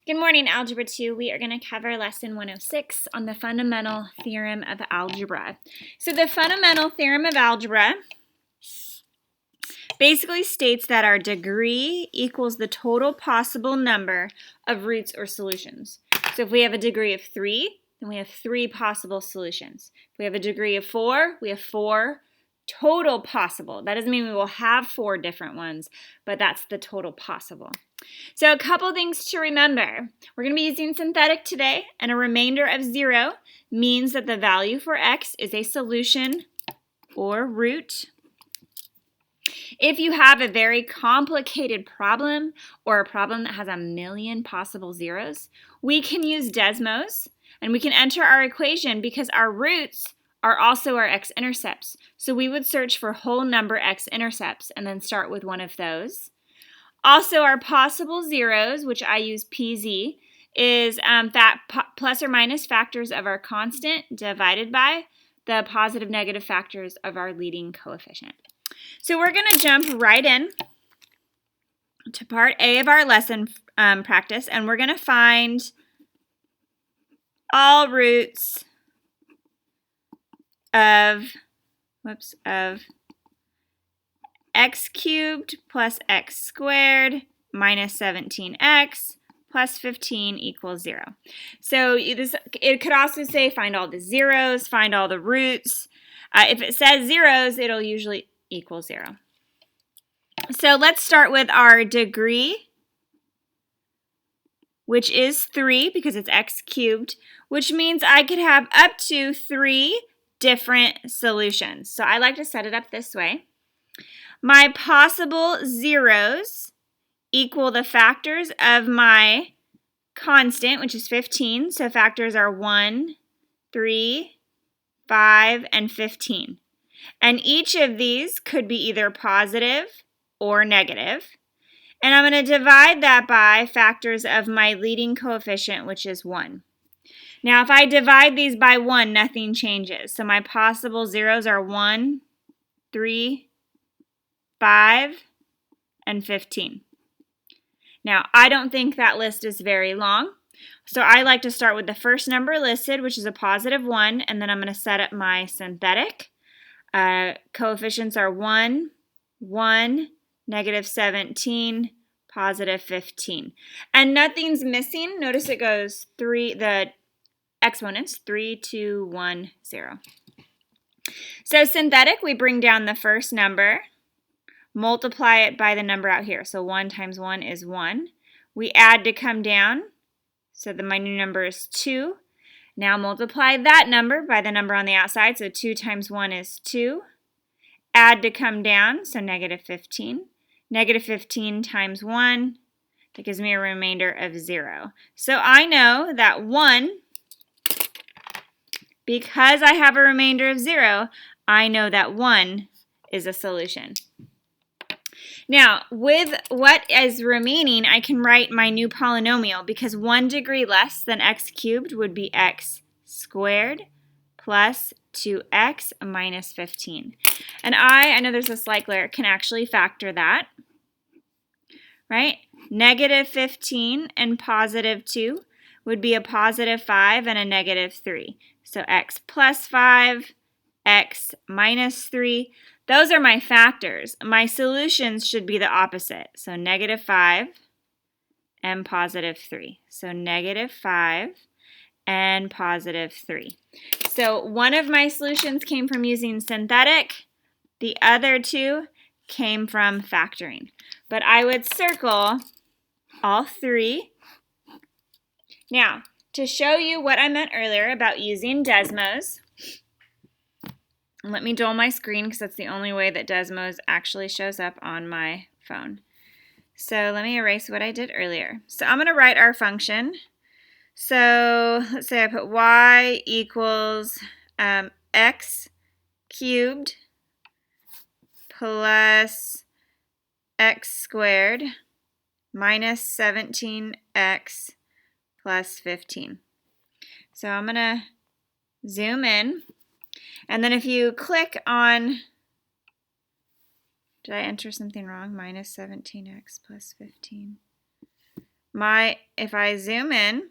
Good morning, Algebra 2. We are going to cover Lesson 106 on the fundamental theorem of algebra. So the fundamental theorem of algebra basically states that our degree equals the total possible number of roots or solutions. So if we have a degree of 3, then we have 3 possible solutions. If we have a degree of 4, we have 4 total possible. That doesn't mean we will have 4 different ones, but that's the total possible. So a couple things to remember. We're going to be using synthetic today, and a remainder of 0 means that the value for x is a solution or root. If you have a very complicated problem or a problem that has a million possible zeros, we can use Desmos, and we can enter our equation because our roots are also our x-intercepts. So we would search for whole number x-intercepts and then start with one of those. Also, our possible zeros, which I use PZ, is plus or minus factors of our constant divided by the positive negative factors of our leading coefficient. So we're going to jump right in to part A of our lesson practice, and we're going to find all roots of x cubed plus x squared minus 17x plus 15 equals 0. So it could also say find all the zeros, find all the roots. If it says zeros, it'll usually equal 0. So let's start with our degree, which is 3 because it's x cubed, which means I could have up to 3 different solutions. So I like to set it up this way. My possible zeros equal the factors of my constant, which is 15. So factors are 1, 3, 5, and 15. And each of these could be either positive or negative. And I'm going to divide that by factors of my leading coefficient, which is 1. Now, if I divide these by 1, nothing changes. So my possible zeros are 1, 3, 5, and 15. Now, I don't think that list is very long, so I like to start with the first number listed, which is a positive 1, and then I'm going to set up my synthetic. Coefficients are 1, 1, negative 17, positive 15. And nothing's missing. Notice it goes the exponents, 3, 2, 1, 0. So synthetic, we bring down the first number, multiply it by the number out here. So 1 times 1 is 1. We add to come down, so my new number is 2. Now multiply that number by the number on the outside, so 2 times 1 is 2. Add to come down, so negative 15. Negative 15 times 1, that gives me a remainder of 0. So I know that 1, because I have a remainder of 0, I know that 1 is a solution. Now, with what is remaining, I can write my new polynomial because 1 degree less than x cubed would be x squared plus 2x minus 15. And I know there's a slight glare, can actually factor that, right? Negative 15 and positive 2 would be a positive 5 and a negative 3. So x plus 5, x minus 3. Those are my factors. My solutions should be the opposite. So negative 5 and positive 3. So negative 5 and positive 3. So one of my solutions came from using synthetic. The other 2 came from factoring. But I would circle all 3. Now, to show you what I meant earlier about using Desmos, let me dull my screen because that's the only way that Desmos actually shows up on my phone. So let me erase what I did earlier. So I'm going to write our function. So let's say I put y equals x cubed plus x squared minus 17x plus 15. So I'm going to zoom in. And then if you click on, did I enter something wrong? Minus 17x plus 15. if I zoom in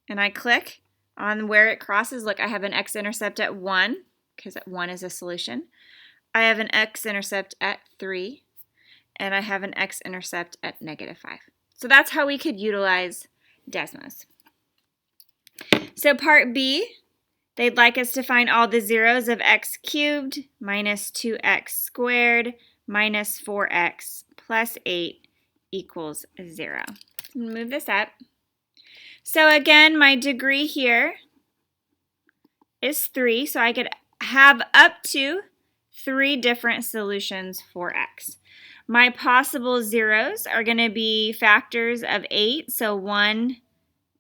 and I click on where it crosses, look, I have an x-intercept at 1, because 1 is a solution. I have an x-intercept at 3, and I have an x-intercept at -5. So that's how we could utilize Desmos. So part B, they'd like us to find all the zeros of x cubed minus 2x squared minus 4x plus 8 equals 0. I'm going to move this up. So again, my degree here is 3, so I could have up to 3 different solutions for x. My possible zeros are going to be factors of 8, so 1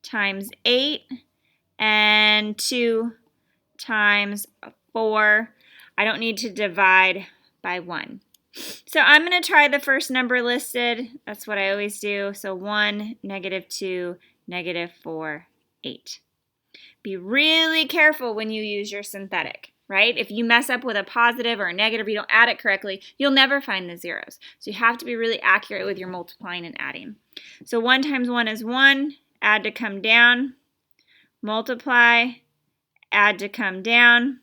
times 8 and 2 times 4. I don't need to divide by 1. So I'm going to try the first number listed. That's what I always do. So 1, -2, -4, 8. Be really careful when you use your synthetic, right? If you mess up with a positive or a negative, you don't add it correctly, you'll never find the zeros. So you have to be really accurate with your multiplying and adding. So 1 times 1 is 1, add to come down, multiply, add to come down,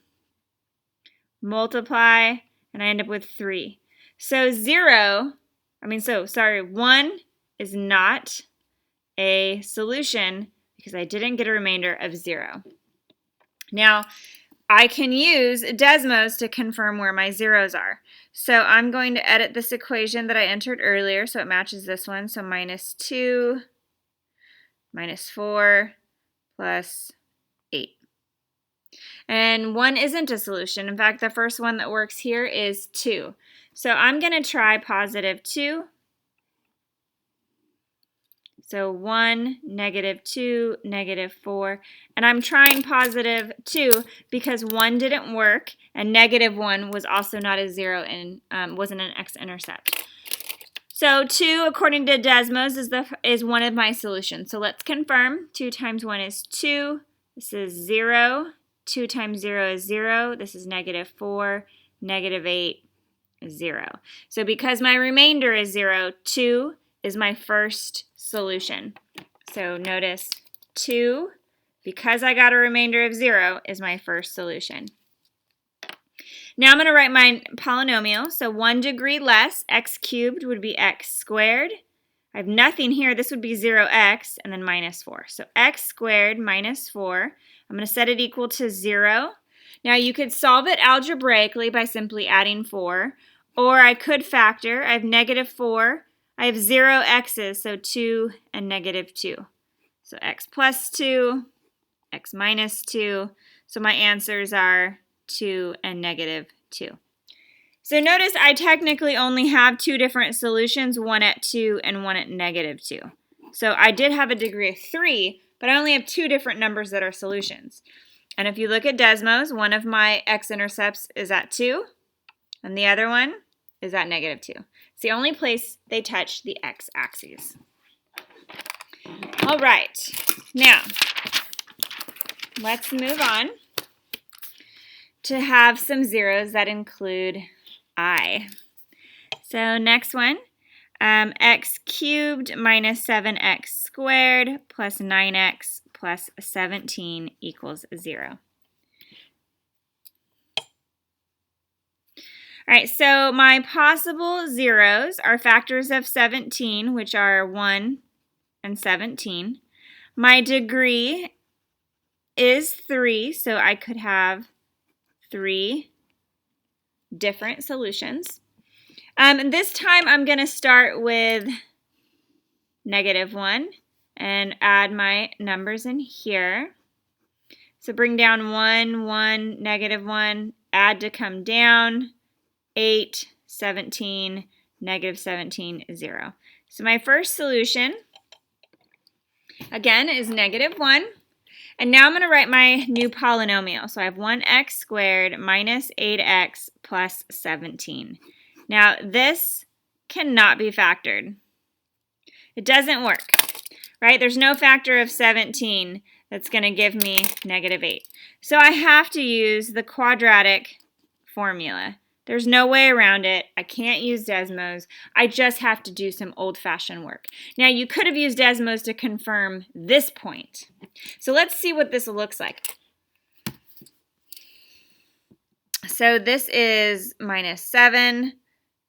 multiply, and I end up with 3. So 1 is not a solution because I didn't get a remainder of 0. Now, I can use Desmos to confirm where my zeros are. So I'm going to edit this equation that I entered earlier so it matches this one. So -2, -4, plus 8. And 1 isn't a solution. In fact, the first one that works here is 2. So I'm going to try +2. So 1, -2, -4. And I'm trying +2 because 1 didn't work and -1 was also not a 0 and wasn't an x-intercept. So 2, according to Desmos, is one of my solutions. So let's confirm. 2 times 1 is 2. This is 0. 2 times 0 is 0. This is -4, -8, 0. So because my remainder is 0, 2 is my first solution. So notice 2, because I got a remainder of 0, is my first solution. Now I'm going to write my polynomial. So 1 degree less, x cubed would be x squared. I have nothing here. This would be 0x and then -4. So x squared minus 4. I'm going to set it equal to 0. Now you could solve it algebraically by simply adding 4. Or I could factor. I have -4. I have 0 x's, so 2 and -2. So x plus 2, x minus 2. So my answers are 2 and -2. So notice I technically only have 2 different solutions, one at 2 and one at -2. So I did have a degree of 3, but I only have 2 different numbers that are solutions. And if you look at Desmos, one of my x-intercepts is at 2, and the other one is at -2. It's the only place they touch the x-axis. All right, now let's move on to have some zeros that include I. So next one, x cubed minus 7x squared plus 9x plus 17 equals 0. All right, so my possible zeros are factors of 17, which are 1 and 17. My degree is 3, so I could have 3 different solutions. And this time I'm going to start with -1 and add my numbers in here. So bring down 1, 1, -1, add to come down, 8, 17, -17, 0. So my first solution, again, is -1. And now I'm going to write my new polynomial. So I have 1x squared minus 8x plus 17. Now this cannot be factored. It doesn't work, right? There's no factor of 17 that's going to give me -8. So I have to use the quadratic formula. There's no way around it. I can't use Desmos. I just have to do some old-fashioned work. Now, you could have used Desmos to confirm this point. So let's see what this looks like. So this is minus 7.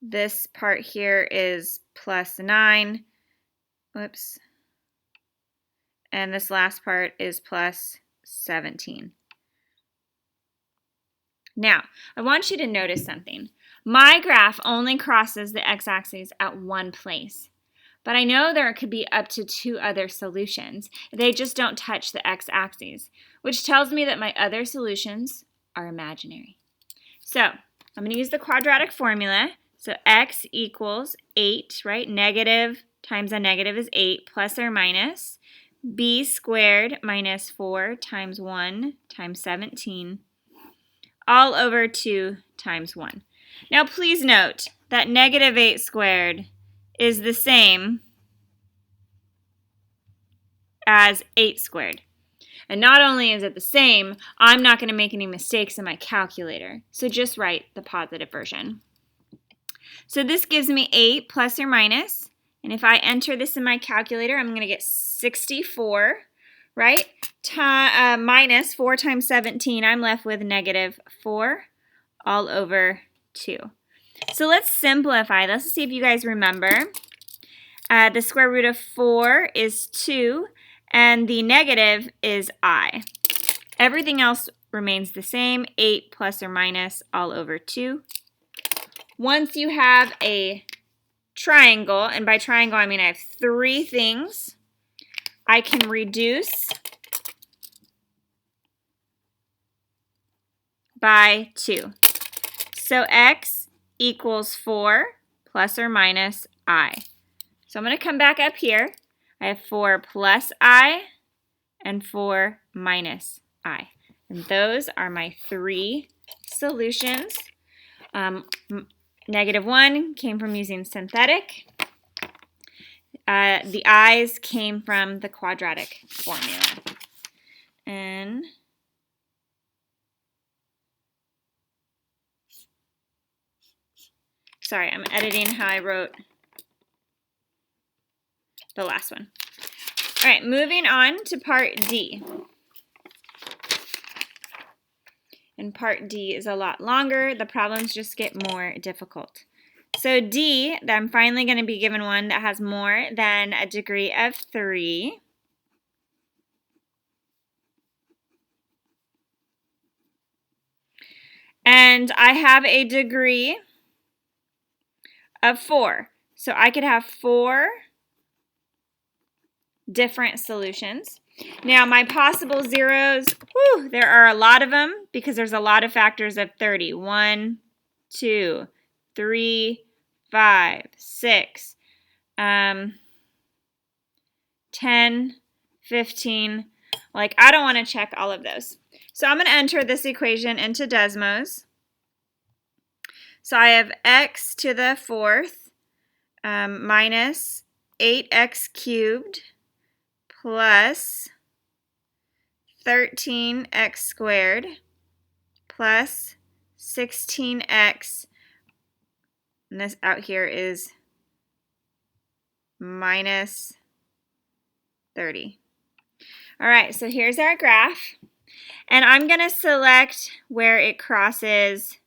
This part here is plus 9. Whoops. And this last part is plus 17. Now, I want you to notice something. My graph only crosses the x-axis at one place. But I know there could be up to 2 other solutions. They just don't touch the x-axis, which tells me that my other solutions are imaginary. So, I'm going to use the quadratic formula. So, x equals 8, right? Negative times a negative is 8, plus or minus b squared minus 4 times 1 times 17. All over 2 times 1. Now, please note that negative 8 squared is the same as 8 squared. And not only is it the same, I'm not going to make any mistakes in my calculator. So just write the positive version. So this gives me 8 plus or minus. And if I enter this in my calculator, I'm going to get 64, right? Minus 4 times 17, I'm left with negative 4 all over 2. So let's simplify. Let's see if you guys remember. The square root of 4 is 2, and the negative is I. Everything else remains the same, 8 plus or minus all over 2. Once you have a triangle, and by triangle I mean I have 3 things, I can reduce by 2. So x equals 4 plus or minus I. So I'm going to come back up here. I have 4 plus I and 4 minus I. And those are my 3 solutions. Negative 1 came from using synthetic. The i's came from the quadratic formula. And sorry, I'm editing how I wrote the last one. All right, moving on to part D. And part D is a lot longer. The problems just get more difficult. So D, I'm finally going to be given one that has more than a degree of 3. And I have a degree of 4. So I could have 4 different solutions. Now my possible zeros, there are a lot of them because there's a lot of factors of 30. 1, 2, 3, 5, 6, 10, 15. Like, I don't want to check all of those. So I'm going to enter this equation into Desmos. So I have x to the 4th minus 8x cubed plus 13x squared plus 16x, and this out here is minus 30. All right, so here's our graph, and I'm going to select where it crosses.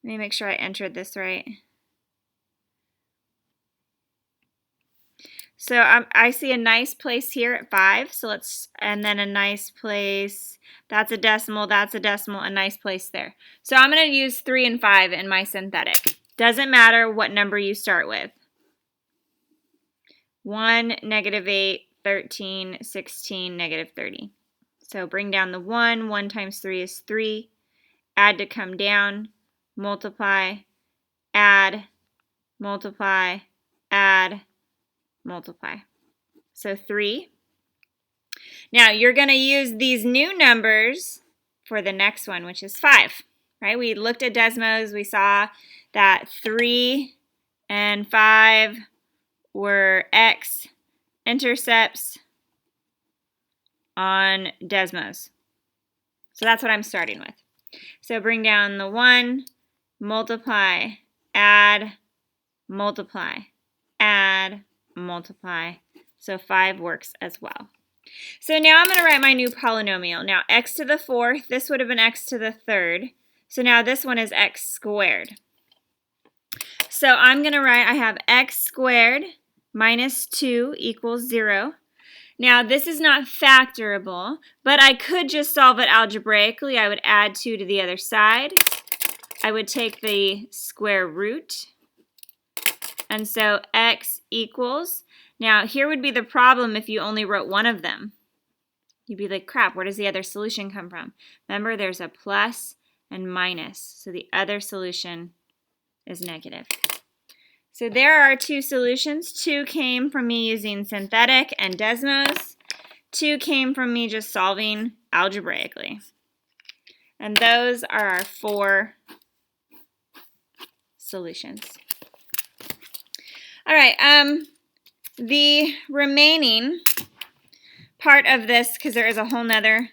Let me make sure I entered this right. So I see a nice place here at 5, so and then a nice place, that's a decimal, a nice place there. So I'm going to use 3 and 5 in my synthetic. Doesn't matter what number you start with. 1, negative 8, 13, 16, negative 30. So bring down the 1. 1 times 3 is 3. Add to come down. Multiply. Add. Multiply. Add. Multiply. So 3. Now you're going to use these new numbers for the next one, which is 5. Right? We looked at Desmos. We saw that 3 and 5 were x-intercepts on Desmos. So that's what I'm starting with. So bring down the 1, multiply, add, multiply, add, multiply. So 5 works as well. So now I'm going to write my new polynomial. Now x to the 4th, this would have been x to the 3rd. So now this one is x squared. So I'm going to write, I have x squared minus 2 equals 0. Now this is not factorable, but I could just solve it algebraically. I would add 2 to the other side. I would take the square root. And so x equals, now here would be the problem if you only wrote one of them. You'd be like, crap, where does the other solution come from? Remember, there's a plus and minus, so the other solution is negative. So there are 2 solutions. 2 came from me using synthetic and Desmos. 2 came from me just solving algebraically. And those are our 4 solutions. All right, the remaining part of this, because there is a whole nother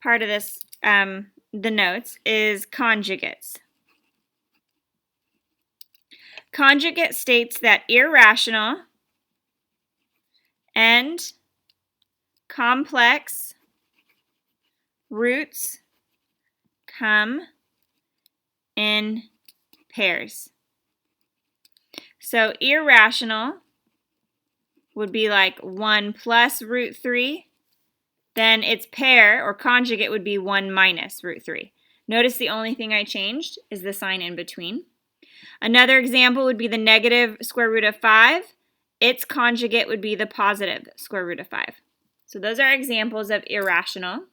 part of this, the notes, is conjugates. Conjugate states that irrational and complex roots come in pairs. So irrational would be like 1 plus root 3. Then its pair or conjugate would be 1 minus root 3. Notice the only thing I changed is the sign in between. Another example would be the negative square root of 5. Its conjugate would be the positive square root of 5. So those are examples of irrational.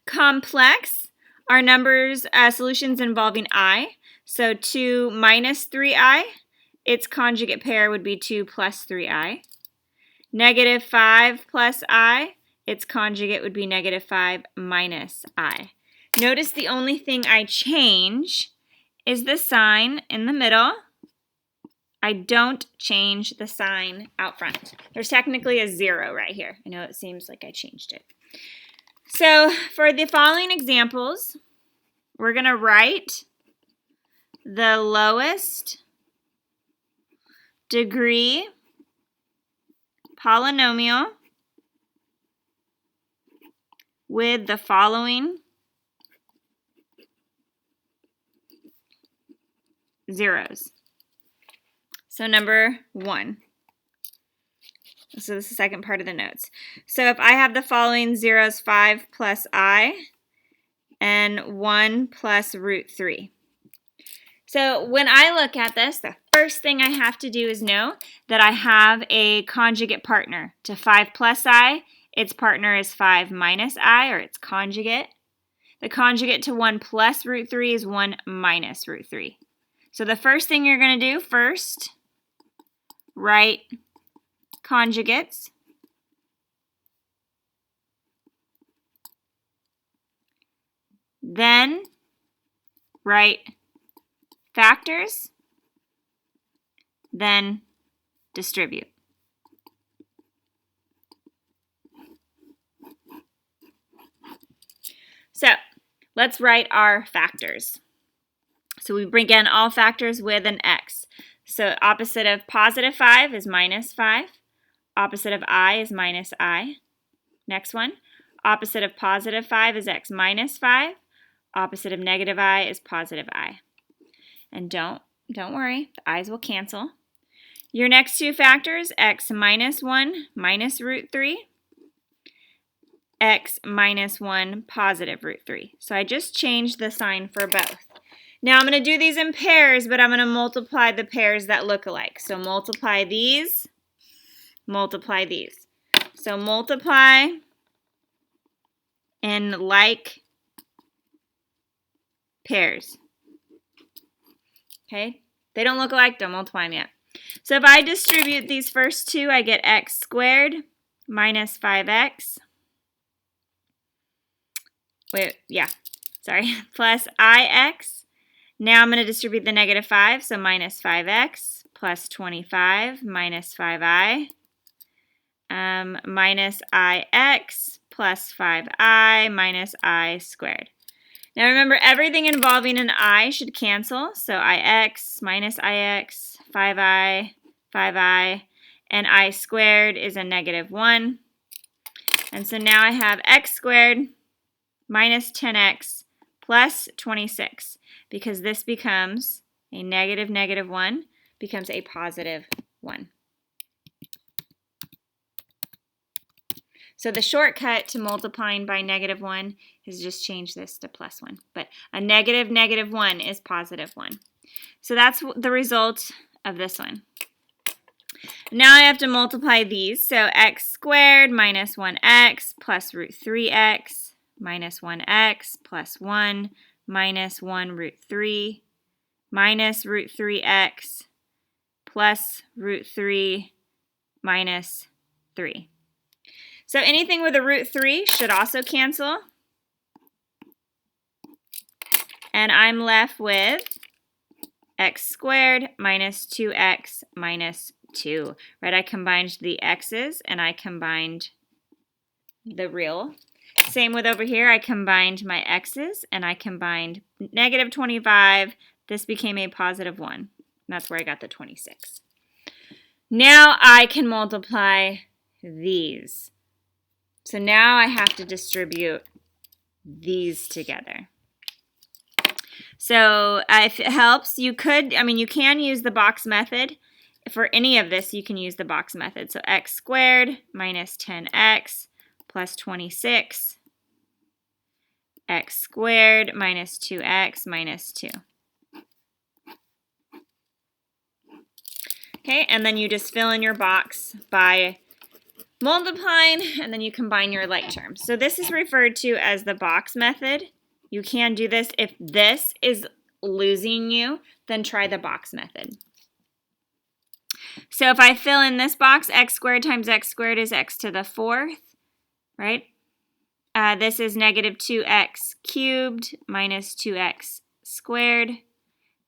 Complex are numbers, solutions involving I. So 2 minus 3i, its conjugate pair would be 2 plus 3i. Negative 5 plus I, its conjugate would be negative 5 minus I. Notice the only thing I change is the sign in the middle. I don't change the sign out front. There's technically a 0 right here. I know it seems like I changed it. So for the following examples, we're going to write the lowest degree polynomial with the following zeros. So number 1. So this is the second part of the notes. So if I have the following zeros, 5 plus I and 1 plus root 3. So when I look at this, the first thing I have to do is know that I have a conjugate partner to 5 plus I. Its partner is 5 minus I, or its conjugate. The conjugate to 1 plus root 3 is 1 minus root 3. So the first thing you're going to do first, write conjugates. Then write factors, then distribute. So let's write our factors. So we bring in all factors with an x. So opposite of positive 5 is minus 5. Opposite of I is minus I. Next one. Opposite of positive 5 is x minus 5. Opposite of negative I is positive I. And don't worry, the i's will cancel. Your next 2 factors, x minus 1 minus root 3. X minus 1 positive root 3. So I just changed the sign for both. Now I'm going to do these in pairs, but I'm going to multiply the pairs that look alike. So multiply these, multiply these. So multiply in like pairs. Okay? They don't look alike, don't multiply them yet. So if I distribute these first 2, I get x squared minus 5x. Plus ix. Now I'm going to distribute the negative 5, so minus 5x plus 25 minus 5i. Minus ix plus 5i minus I squared. Now remember, everything involving an I should cancel. So ix minus ix, 5i, 5i, and I squared is a negative 1. And so now I have x squared minus 10x plus 26, because this becomes a negative negative 1, becomes a positive 1. So the shortcut to multiplying by negative 1 is just change this to plus 1. But a negative negative 1 is positive 1. So that's the result of this one. Now I have to multiply these. So x squared minus 1x plus root 3x minus 1x plus 1 minus 1 root 3 minus root 3x plus root 3 minus 3. So anything with a root 3 should also cancel. And I'm left with x squared minus 2x minus 2. Right? I combined the x's and I combined the real. Same with over here. I combined my x's and I combined negative 25. This became a positive 1. And that's where I got the 26. Now I can multiply these. So now I have to distribute these together. So if it helps, you can use the box method. For any of this, you can use the box method. So x squared minus 10x plus 26, x squared minus 2x minus 2. Okay, and then you just fill in your box by multiplying, and then you combine your like terms. So this is referred to as the box method. You can do this. If this is losing you, then try the box method. So if I fill in this box, x squared times x squared is x to the 4th, right? This is negative 2x cubed minus 2x squared.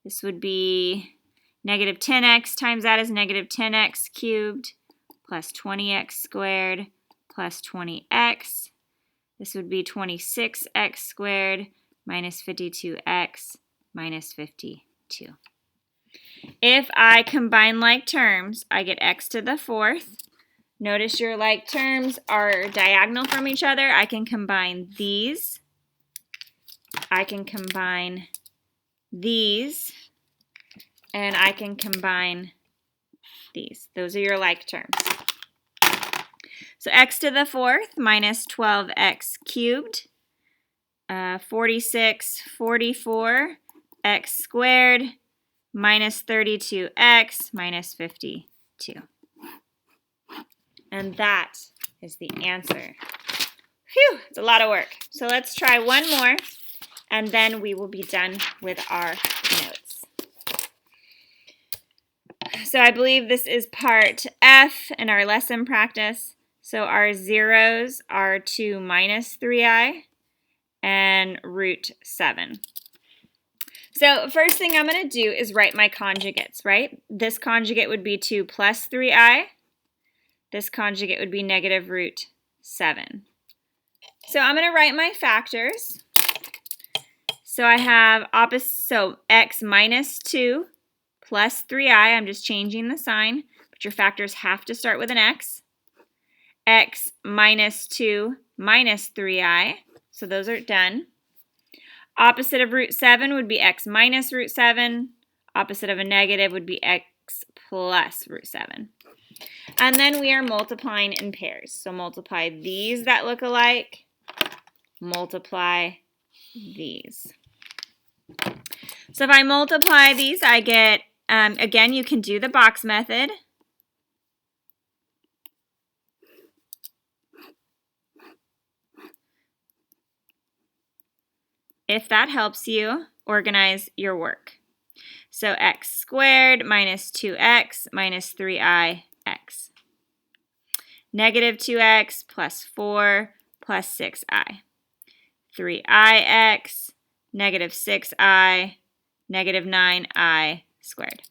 This would be negative 10x times that is negative 10x cubed plus 20x squared plus 20x. This would be 26x squared minus 52x minus 52. If I combine like terms, I get x to the 4th. Notice your like terms are diagonal from each other. I can combine these. I can combine these. And I can combine these. Those are your like terms. So x to the 4th minus 12x cubed, 46, 44, x squared minus 32x minus 52. And that is the answer. Phew, it's a lot of work. So let's try one more, and then we will be done with our notes. So I believe this is part F in our lesson practice. So our zeros are 2 minus 3i and root 7. So first thing I'm going to do is write my conjugates, right? This conjugate would be 2 plus 3i. This conjugate would be negative root 7. So I'm going to write my factors. So I have x minus 2 plus 3i. I'm just changing the sign, but your factors have to start with an x. X minus 2 minus 3i. So those are done. Opposite of root 7 would be x minus root 7. Opposite of a negative would be x plus root 7. And then we are multiplying in pairs. So multiply these that look alike. Multiply these. So if I multiply these, I get, again, you can do the box method. If that helps you organize your work. So x squared minus 2x minus 3i x. Negative 2x plus 4 plus 6i. 3ix, negative 6i, negative 9i squared.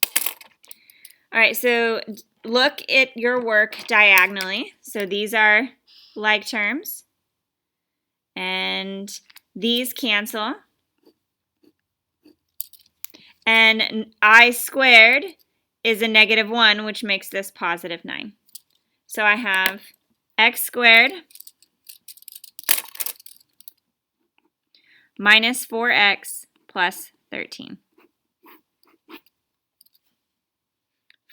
All right, so look at your work diagonally. So these are like terms. And these cancel. And I squared is a -1, which makes this positive 9. So I have x squared minus 4x plus 13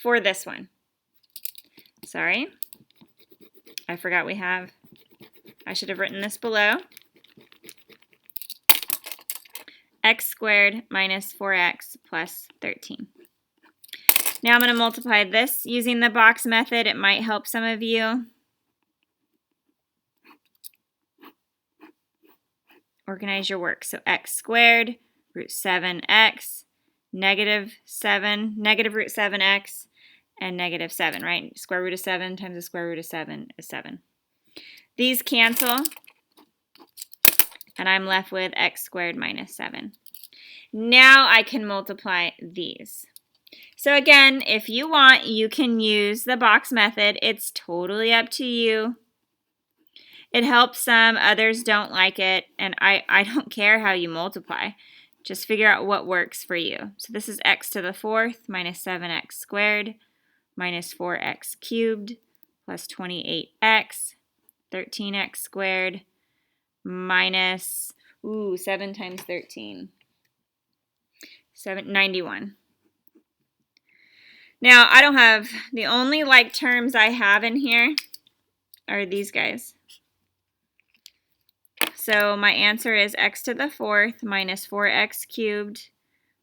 for this one. Sorry, I forgot I should have written this below. X squared minus 4x plus 13. Now I'm going to multiply this using the box method. It might help some of you. Organize your work. So x squared, root 7x, -7, negative root 7x, and -7, right? Square root of 7 times the square root of 7 is 7. These cancel, and I'm left with x squared minus 7. Now I can multiply these. So again, if you want, you can use the box method. It's totally up to you. It helps some, others don't like it, and I don't care how you multiply. Just figure out what works for you. So this is x to the 4th minus 7x squared minus 4x cubed plus 28x, 13x squared minus, 7 times 13, 91. Now, I don't have, the only like terms I have in here are these guys. So my answer is x to the 4th minus 4x cubed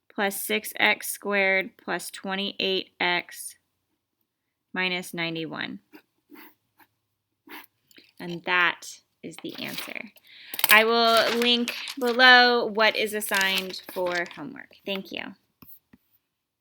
plus 6x squared plus 28x minus 91. And that is the answer. I will link below what is assigned for homework. Thank you.